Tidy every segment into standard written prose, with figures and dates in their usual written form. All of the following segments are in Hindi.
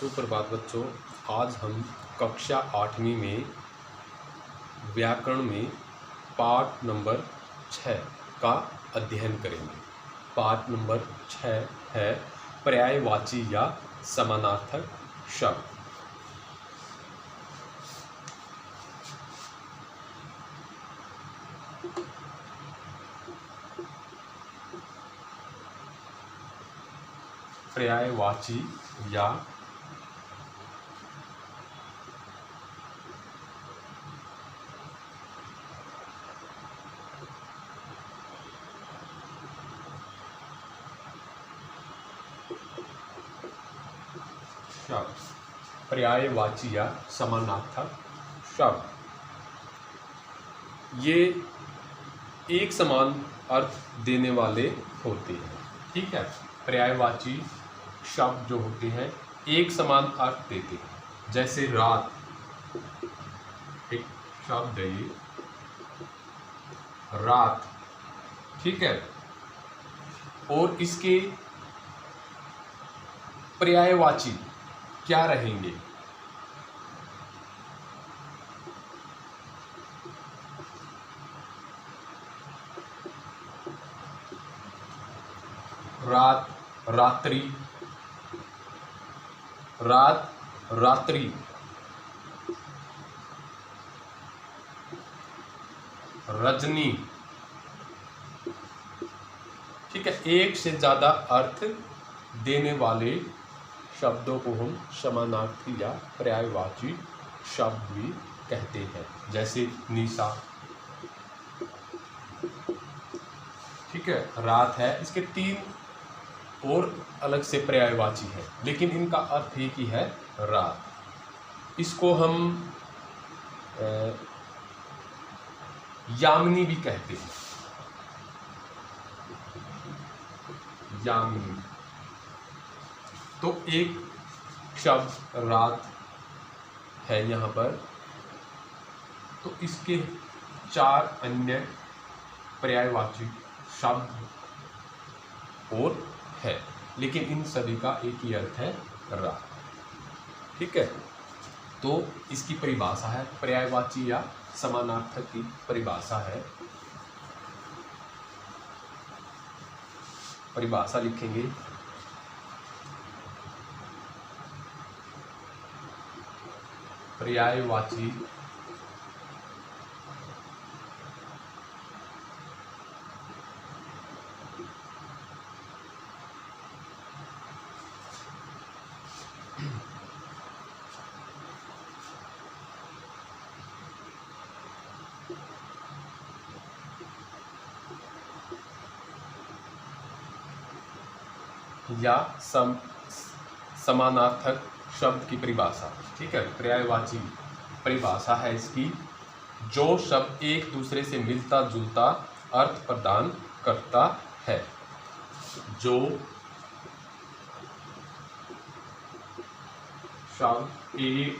सुप्रभात बच्चों। आज हम कक्षा 8वीं में व्याकरण में पाठ नंबर 6 का अध्ययन करेंगे। पाठ नंबर 6 है पर्यायवाची या समानार्थक शब्द। पर्यायवाची या शब्द, पर्यायवाची या समानार्थक शब्द ये एक समान अर्थ देने वाले होते हैं। ठीक है, पर्यायवाची शब्द जो होते हैं एक समान अर्थ देते हैं। जैसे रात एक शब्द है, ये रात, ठीक है, और इसके पर्यायवाची क्या रहेंगे? रात, रात्रि, रात, रात्रि, रजनी। ठीक है, एक से ज्यादा अर्थ देने वाले शब्दों को हम समानार्थी या पर्यायवाची शब्द भी कहते हैं। जैसे निशा, ठीक है, रात है, इसके 3 और अलग से पर्यायवाची है, लेकिन इनका अर्थ एक ही है, रात। इसको हम यामिनी भी कहते हैं, यामिनी। तो एक शब्द रात है यहाँ पर, तो इसके 4 अन्य पर्यायवाची शब्द और है, लेकिन इन सभी का एक ही अर्थ है, रात। ठीक है, तो इसकी परिभाषा है, पर्यायवाची या समानार्थक की परिभाषा है। परिभाषा लिखेंगे, पर्यायवाची या समानार्थक शब्द की परिभाषा। ठीक है, पर्यायवाची परिभाषा है इसकी, जो शब्द एक दूसरे से मिलता जुलता अर्थ प्रदान करता है। जो शब्द एक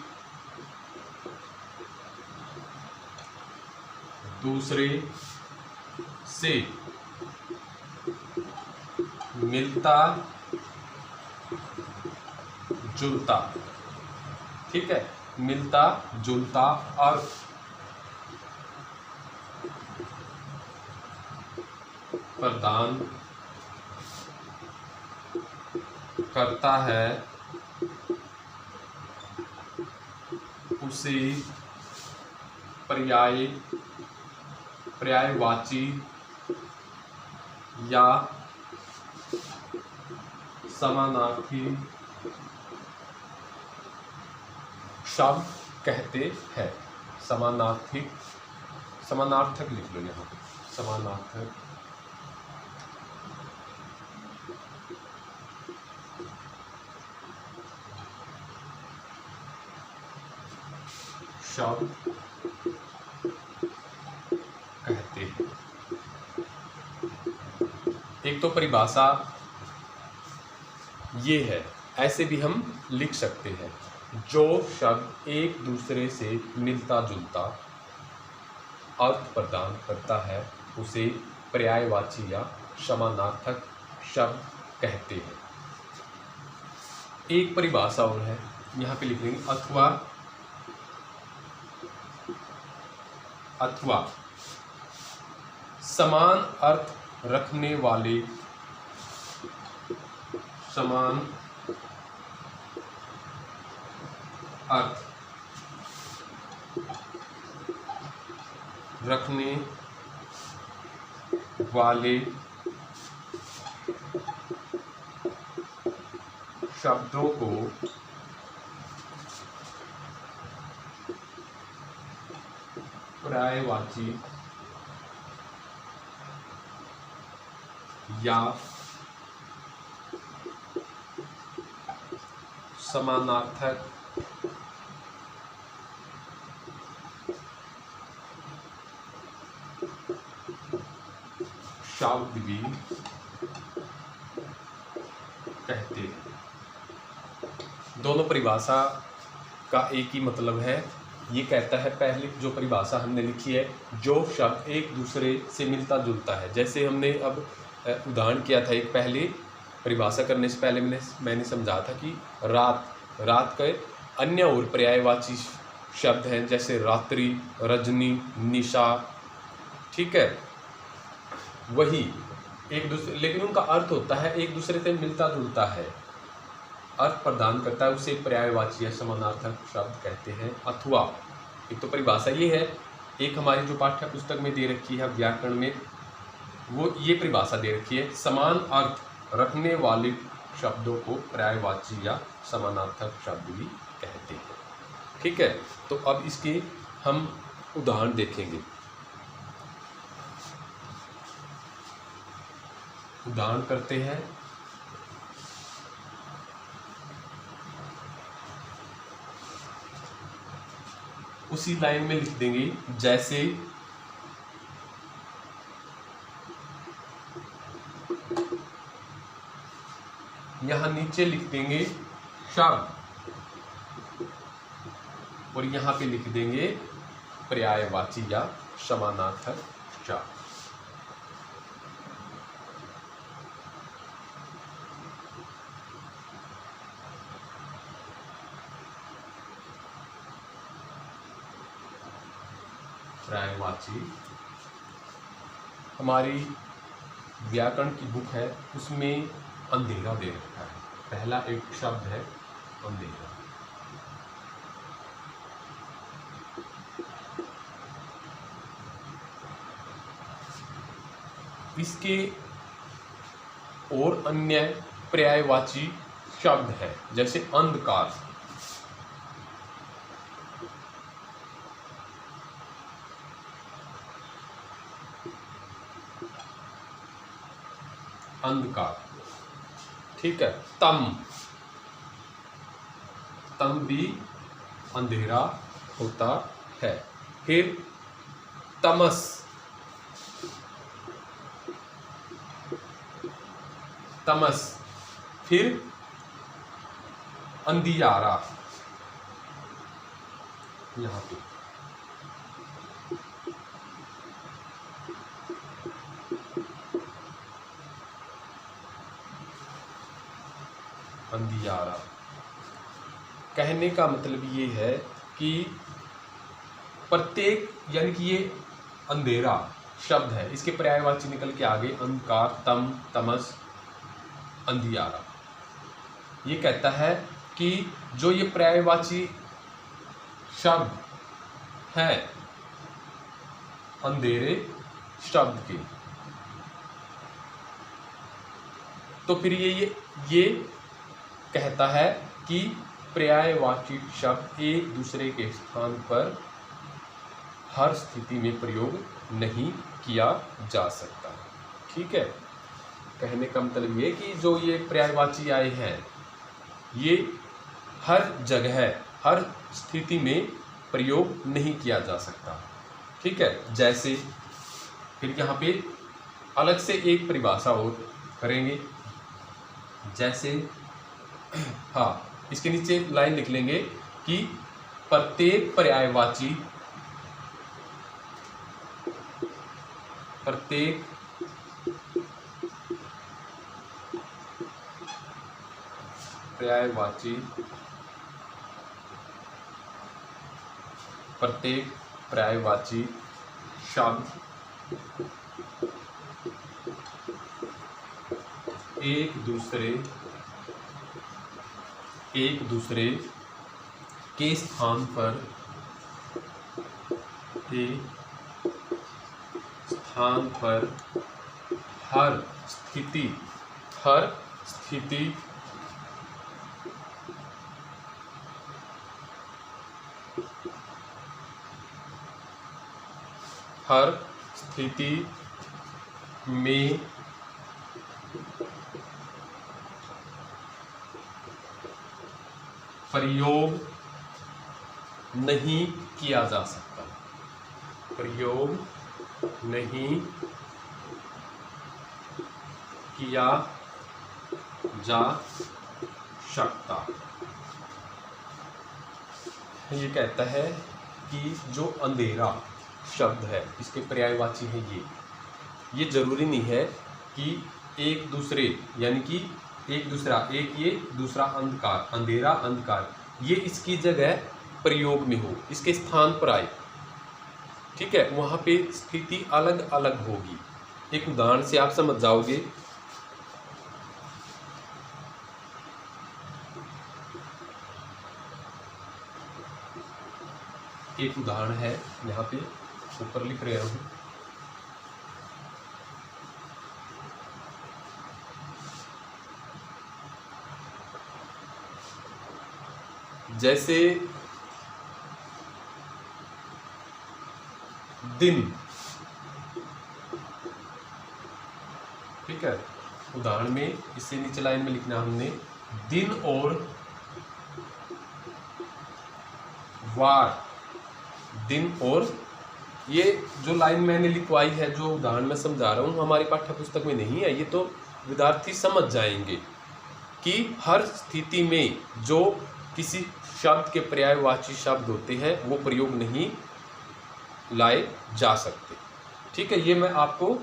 दूसरे से मिलता जुलता, ठीक है, मिलता जुलता अर्थ प्रदान करता है, उसे पर्यायवाची या समानार्थी शब्द कहते हैं। समानार्थक लिख लो यहाँ पे, समानार्थक शब्द कहते हैं। एक तो परिभाषा ये है, ऐसे भी हम लिख सकते हैं, जो शब्द एक दूसरे से मिलता जुलता अर्थ प्रदान करता है, उसे पर्यायवाची या समानार्थक शब्द कहते हैं। एक परिभाषा और है, यहाँ पे लिख लेंगे अथवा, अथवा समान अर्थ रखने वाले, समान अर्थ रखने वाले शब्दों को पर्यायवाची या समानार्थक शब्द भी कहते हैं। दोनों परिभाषा का एक ही मतलब है। ये कहता है, पहले जो परिभाषा हमने लिखी है, जो शब्द एक दूसरे से मिलता जुलता है, जैसे हमने अब उदाहरण किया था एक पहले परिभाषा करने से पहले मैंने समझा था कि रात के अन्य और पर्यायवाची शब्द हैं, जैसे रात्रि, रजनी, निशा, ठीक है, वही एक दूसरे, लेकिन उनका अर्थ होता है एक दूसरे से मिलता जुलता है, अर्थ प्रदान करता है, उसे पर्यायवाची या समानार्थक शब्द कहते हैं। अथवा एक तो परिभाषा ये है, एक हमारी जो पाठ्य पुस्तक में दे रखी है व्याकरण में, वो ये परिभाषा दे रखी है, समान अर्थ रखने वाले शब्दों को पर्यायवाची या समानार्थक शब्द भी कहते हैं। ठीक है, तो अब इसके हम उदाहरण देखेंगे। उदाहरण करते हैं। उसी लाइन में लिख देंगे, जैसे यहां नीचे लिख देंगे शब्द और यहां पे लिख देंगे पर्यायवाची या समानार्थक शब्द। पर्यायवाची हमारी व्याकरण की बुक है, उसमें अंधेरा दे रखा है। पहला एक शब्द है अंधेरा। इसके और अन्य पर्यायवाची शब्द है, जैसे अंधकार, अंधकार, ठीक है, तम भी अंधेरा होता है। फिर तमस, फिर अंधियारा, यहां पे अंधियारा। कहने का मतलब ये है कि प्रत्येक, यानी कि ये अंधेरा शब्द है, इसके पर्यायवाची निकल के आगे अंधकार, तमस, अंधियारा। ये कहता है कि जो ये पर्यायवाची शब्द है अंधेरे शब्द के, तो फिर ये कहता है कि पर्यायवाची शब्द एक दूसरे के स्थान पर हर स्थिति में प्रयोग नहीं किया जा सकता। ठीक है, कहने का मतलब ये कि जो ये पर्यायवाची आए हैं, ये हर जगह, हर स्थिति में प्रयोग नहीं किया जा सकता। ठीक है, जैसे फिर यहाँ पे अलग से एक परिभाषा और करेंगे, जैसे हाँ, इसके नीचे लाइन लिख लेंगे कि प्रत्येक पर्यायवाची, पर्यायवाची, प्रत्येक पर्यायवाची शब्द एक दूसरे के स्थान पर हर स्थिति में प्रयोग नहीं किया जा सकता, प्रयोग नहीं किया जा सकता। ये कहता है कि जो अंधेरा शब्द है इसके पर्यायवाची है ये जरूरी नहीं है कि एक दूसरे, यानी कि एक दूसरा, एक ये दूसरा अंधकार, अंधेरा अंधकार, ये इसकी जगह प्रयोग में हो, इसके स्थान पर आए, ठीक है, वहाँ पे स्थिति अलग अलग होगी। एक उदाहरण से आप समझ जाओगे। एक उदाहरण है, यहाँ पे ऊपर लिख रहा हूँ। जैसे दिन, ठीक है, उदाहरण में इससे नीचे लाइन में लिखना हमने दिन और वार, दिन और, ये जो लाइन मैंने लिखवाई है, जो उदाहरण मैं समझा रहा हूँ, हमारी पाठ्य पुस्तक में नहीं है। ये तो विद्यार्थी समझ जाएंगे कि हर स्थिति में जो किसी शब्द के पर्यायवाची शब्द होते हैं वो प्रयोग नहीं लाए जा सकते, ठीक है। ये मैं आपको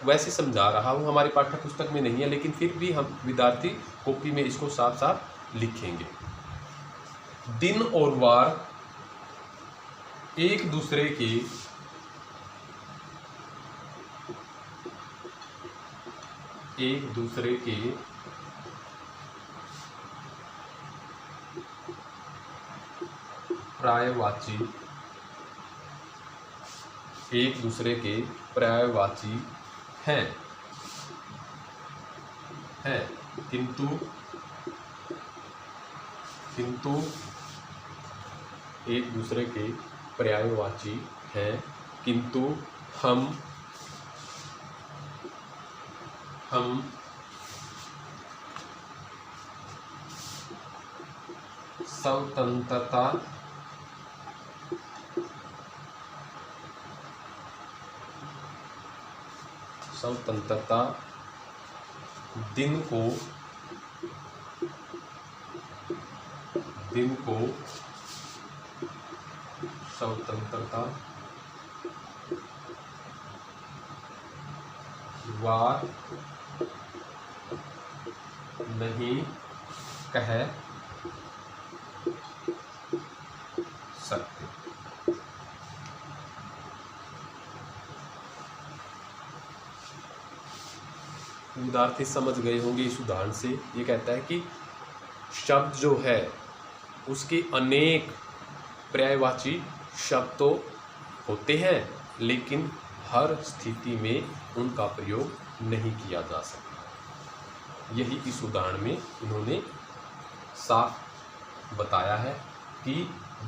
वैसे समझा रहा हूँ, हमारी पाठ्य पुस्तक में नहीं है, लेकिन फिर भी हम विद्यार्थी कॉपी में इसको साफ साफ लिखेंगे। दिन और वार एक दूसरे के पर्यायवाची, एक दूसरे के पर्यायवाची हैं, किंतु एक दूसरे के पर्यायवाची हैं, किंतु हम स्वतंत्रता दिन को स्वतंत्रता वार नहीं कह सकते। विद्यार्थी समझ गए होंगे इस उदाहरण से। ये कहता है कि शब्द जो है उसके अनेक पर्यायवाची शब्द तो होते हैं, लेकिन हर स्थिति में उनका प्रयोग नहीं किया जा सकता। यही इस उदाहरण में इन्होंने साफ बताया है कि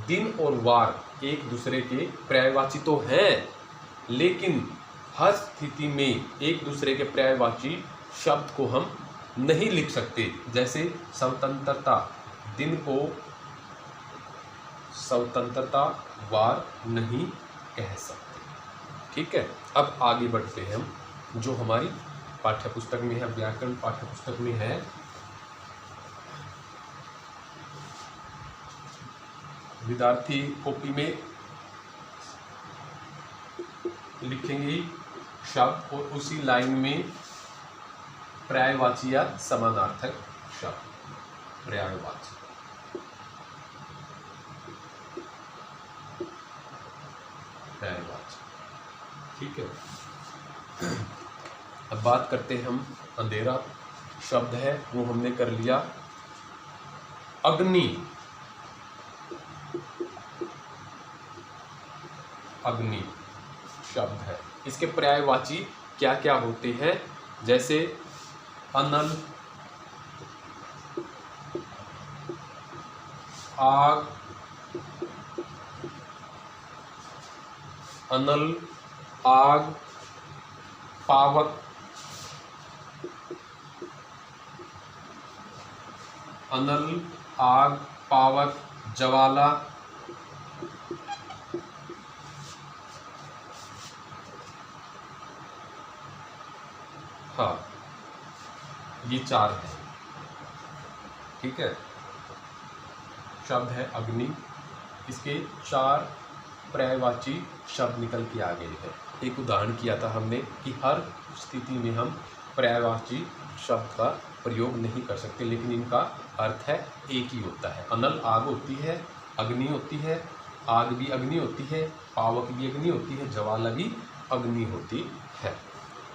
दिन और वार एक दूसरे के पर्यायवाची तो हैं, लेकिन हर स्थिति में एक दूसरे के पर्यायवाची शब्द को हम नहीं लिख सकते। जैसे स्वतंत्रता, दिन को स्वतंत्रता वार नहीं कह सकते, ठीक है। अब आगे बढ़ते हैं हम, जो हमारी पाठ्य पुस्तक में है, व्याकरण पाठ्य पुस्तक में है। विद्यार्थी कॉपी में लिखेंगे शब्द और उसी लाइन में पर्यायवाची या समानार्थक शब्द। पर्यायवाची। पर्यायवाची, ठीक है। अब बात करते हैं हम, अंधेरा शब्द है वो हमने कर लिया। अग्नि, अग्नि शब्द है, इसके पर्यायवाची क्या क्या होते हैं? जैसे अनल, आग, अनल, आग, पावक, अनल, आग, पावक, ज्वाला, हाँ, ये चार है, ठीक है। शब्द है अग्नि, इसके चार पर्यायवाची शब्द निकल के आ गए हैं। एक उदाहरण किया था हमने कि हर स्थिति में हम पर्यायवाची शब्द का प्रयोग नहीं कर सकते, लेकिन इनका अर्थ है एक ही होता है। अनल आग होती है, अग्नि होती है, आग भी अग्नि होती है, पावक भी अग्नि होती है, ज्वाला भी अग्नि होती है।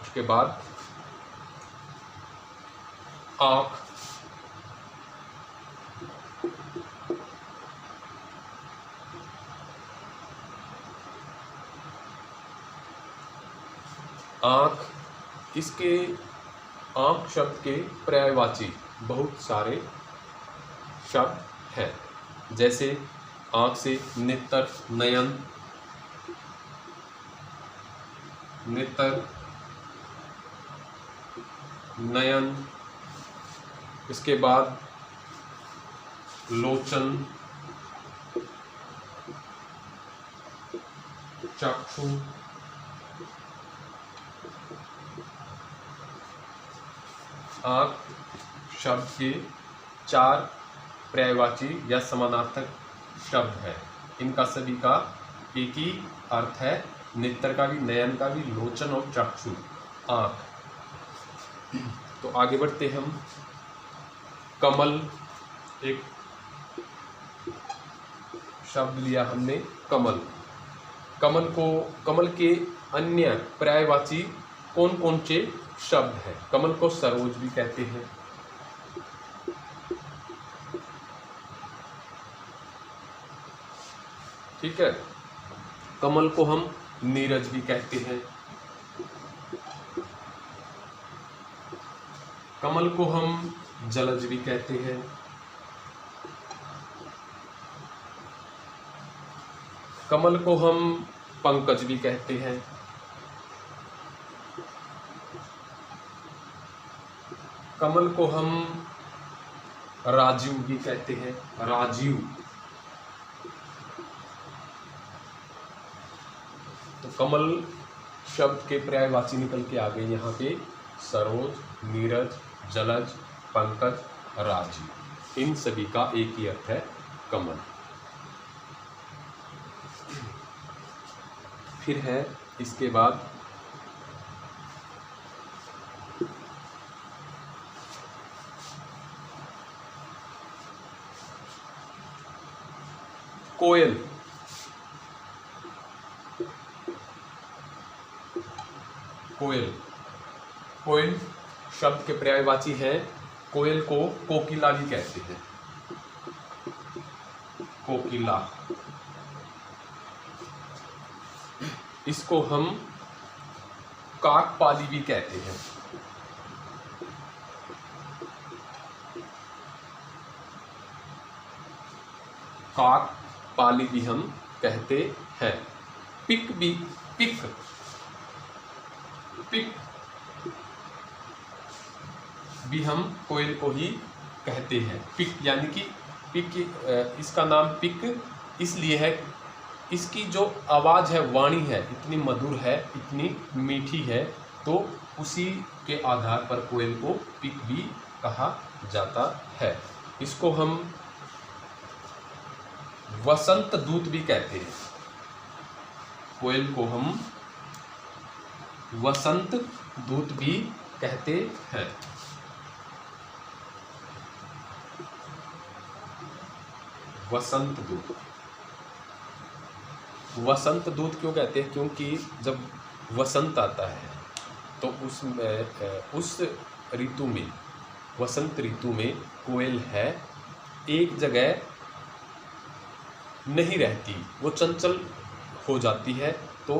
उसके बाद आँख, आँख, इसके आँख शब्द के पर्यायवाची बहुत सारे शब्द हैं। जैसे आँख से नेत्र, नयन, नेत्र, नयन, इसके बाद लोचन, चक्षु, आँख शब्द के चार पर्यायवाची या समानार्थक शब्द है। इनका सभी का एक ही अर्थ है, नेत्र का भी, नयन का भी, लोचन और चक्षु, आँख। तो आगे बढ़ते हम। कमल, एक शब्द लिया हमने, कमल। कमल को, कमल के अन्य पर्यायवाची कौन कौन से शब्द हैं? कमल को सरोज भी कहते हैं, ठीक है। कमल को हम नीरज भी कहते हैं, कमल को हम जलज भी कहते हैं, कमल को हम पंकज भी कहते हैं, कमल को हम राजीव भी कहते हैं, राजीव। तो कमल शब्द के पर्यायवाची निकल के आ गए यहाँ पे, सरोज, नीरज, जलज, पंकज, राजीव। इन सभी का एक ही अर्थ है, कमल। फिर है इसके बाद कोयल। कोयल, कोयल शब्द के पर्यायवाची है। कोयल को कोकिला भी कहते हैं, कोकिला। इसको हम काकपाली भी कहते हैं, काकपाली भी हम कहते हैं। पिक भी, पिक, पिक भी हम कोयल को ही कहते हैं। पिक यानी कि पिक, इसका नाम पिक इसलिए है, इसकी जो आवाज़ है, वाणी है, इतनी मधुर है, इतनी मीठी है, तो उसी के आधार पर कोयल को पिक भी कहा जाता है। इसको हम वसंत दूत भी कहते हैं, कोयल को हम वसंत दूत भी कहते हैं। वसंत दूत। वसंत दूत क्यों कहते हैं? क्योंकि जब वसंत आता है तो उस ऋतु में, वसंत ऋतु में कोयल है एक जगह नहीं रहती, वो चंचल हो जाती है। तो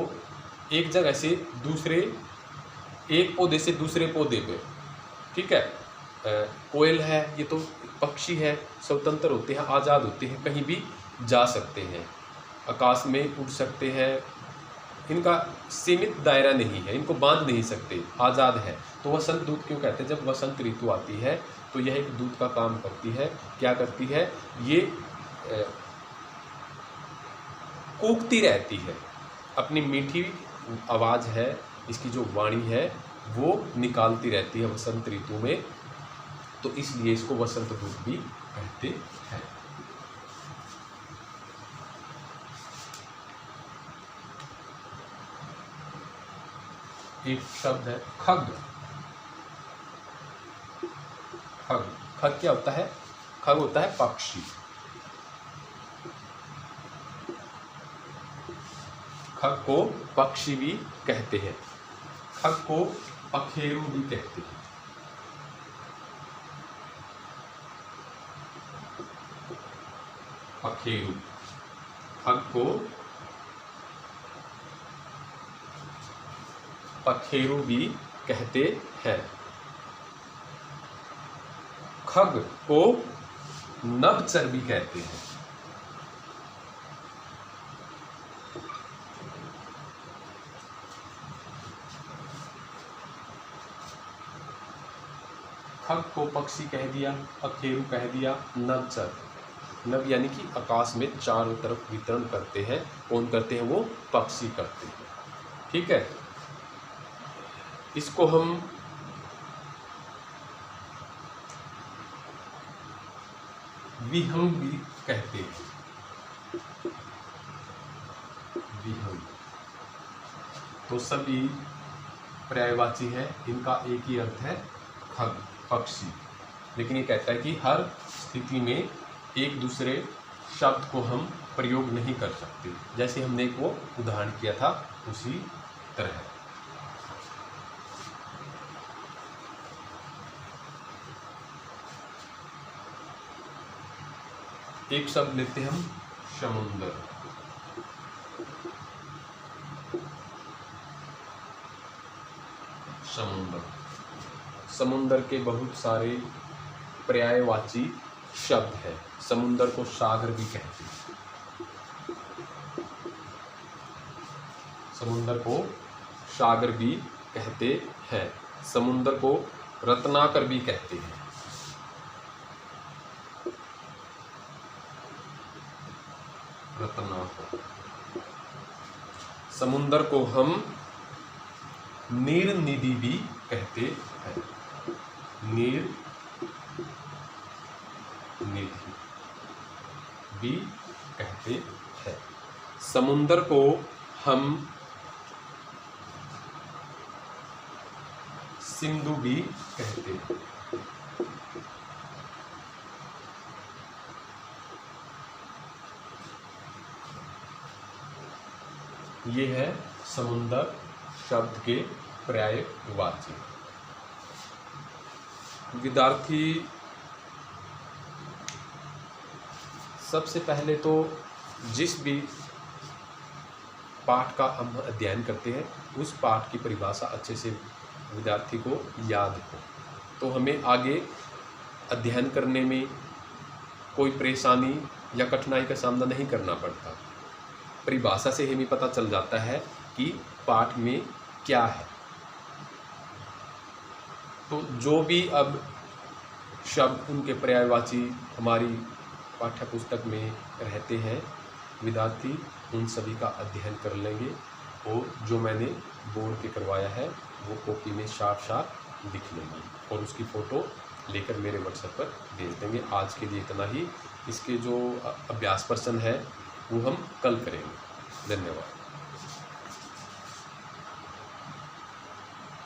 एक जगह से दूसरे, एक पौधे से दूसरे पौधे पे, ठीक है, कोयल है, ये तो पक्षी है, स्वतंत्र होते हैं, आज़ाद होते हैं, कहीं भी जा सकते हैं, आकाश में उड़ सकते हैं, इनका सीमित दायरा नहीं है, इनको बांध नहीं सकते, आज़ाद है। तो वसंत दूत क्यों कहते हैं? जब वसंत ऋतु आती है तो यह एक दूत का काम करती है। क्या करती है? ये कूकती रहती है, अपनी मीठी आवाज़ है, इसकी जो वाणी है वो निकालती रहती है वसंत ऋतु में, तो इसलिए इसको वसंत दूत भी कहते हैं। एक शब्द है खग। खग, खग क्या होता है? खग होता है पक्षी। खग को पक्षी भी कहते हैं, खग को पखेरु भी कहते हैं। पखेरु, खग को पखेरु भी कहते हैं। खग को नभचर भी कहते हैं। खग को पक्षी कह दिया, पखेरु कह दिया, नभचर, नभ यानी कि आकाश में चारों तरफ वितरण करते हैं। कौन करते हैं? वो पक्षी करते हैं, ठीक है। इसको हम विहंग भी कहते हैं। विहंग तो सभी पर्यायवाची है, इनका एक ही अर्थ है खग, पक्षी। लेकिन ये कहता है कि हर स्थिति में एक दूसरे शब्द को हम प्रयोग नहीं कर सकते। जैसे हमने एक वो उदाहरण किया था उसी तरह। एक शब्द लेते हैं हम समुंदर। समुंदर, समुंदर के बहुत सारे पर्यायवाची शब्द है। समुंदर को सागर भी कहते हैं। समुंदर को सागर भी कहते हैं। समुंदर को रत्नाकर भी कहते हैं। रत्नाकर। समुंदर को हम नीर निधि भी कहते हैं। नीर निधि भी कहते हैं। समुंदर को हम सिंधु भी कहते हैं। ये है समुंदर शब्द के पर्यायवाची। विद्यार्थी सबसे पहले तो जिस भी पाठ का हम अध्ययन करते हैं उस पाठ की परिभाषा अच्छे से विद्यार्थी को याद हो, तो हमें आगे अध्ययन करने में कोई परेशानी या कठिनाई का सामना नहीं करना पड़ता। परिभाषा से हमें पता चल जाता है कि पाठ में क्या है। तो जो भी अब शब्द उनके पर्यायवाची हमारी पाठ्य पुस्तक में रहते हैं, विद्यार्थी उन सभी का अध्ययन कर लेंगे और जो मैंने बोर्ड पे करवाया है वो कॉपी में साफ साफ लिख लेंगे और उसकी फ़ोटो लेकर मेरे व्हाट्सएप पर भेज देंगे। आज के लिए इतना ही। इसके जो अभ्यास प्रश्न है वो हम कल करेंगे। धन्यवाद।